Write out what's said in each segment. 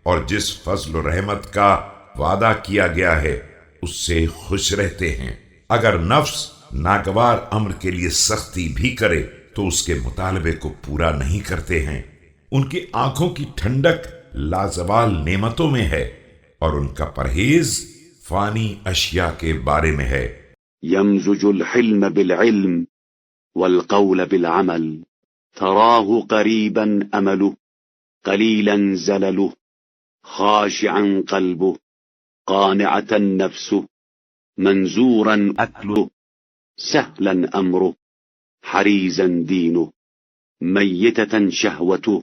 اور جس فضل و رحمت کا وعدہ کیا گیا ہے اس سے خوش رہتے ہیں۔ اگر نفس ناگوار امر کے لیے سختی بھی کرے تو اس کے مطالبے کو پورا نہیں کرتے ہیں۔ ان کی آنکھوں کی ٹھنڈک لازوال نعمتوں میں ہے اور ان کا پرہیز فانی اشیاء کے بارے میں ہے۔ يمزج الحلم بالعلم والقول بالعمل تراه قريبا أمله قليلا زلله خاشعا قلبه قانعة نفسه منزورا أكله سهلا أمره حريزا دينه ميتة شهوته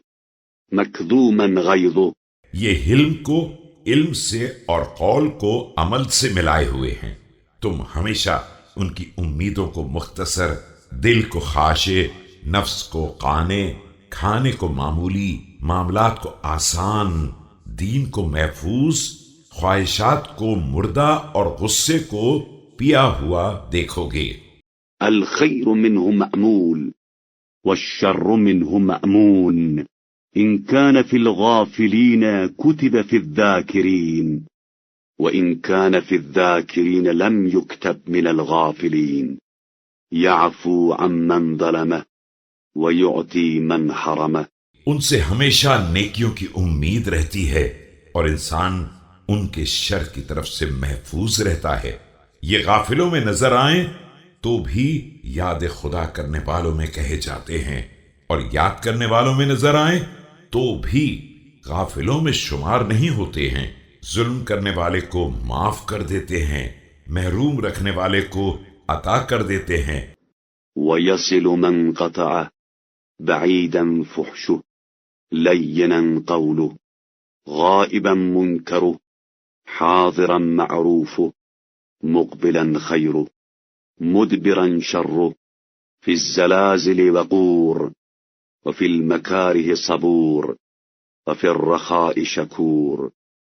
مكذوما غيظه۔ یہ حلم کو علم سے اور قول کو عمل سے ملائے ہوئے ہیں۔ تم ہمیشہ ان کی امیدوں کو مختصر، دل کو خاشع، نفس کو قانع، کھانے کو معمولی، معاملات کو آسان، دین کو محفوظ، خواہشات کو مردہ اور غصے کو پیا ہوا دیکھو گے۔ الخير منه مأمول والشر منه مأمون إن كان في الغافلين كتب في الذاكرين وإن كان في الذاكرين لم يكتب من الغافلين يعفو عمن ظلمه ويعطي من حرمه۔ ان سے ہمیشہ نیکیوں کی امید رہتی ہے اور انسان ان کے شر کی طرف سے محفوظ رہتا ہے۔ یہ غافلوں میں نظر آئیں تو بھی یاد خدا کرنے والوں میں کہے جاتے ہیں، اور یاد کرنے والوں میں نظر آئیں تو بھی غافلوں میں شمار نہیں ہوتے ہیں۔ ظلم کرنے والے کو معاف کر دیتے ہیں، محروم رکھنے والے کو عطا کر دیتے ہیں۔ ويصل من قطعه بعيدا فحشه لينا قوله غائبا منكره حاضرا معروفه مقبلا خيره مدبرا شره في الزلازل وقور وفي المكاره صبور وفي الرخاء شكور۔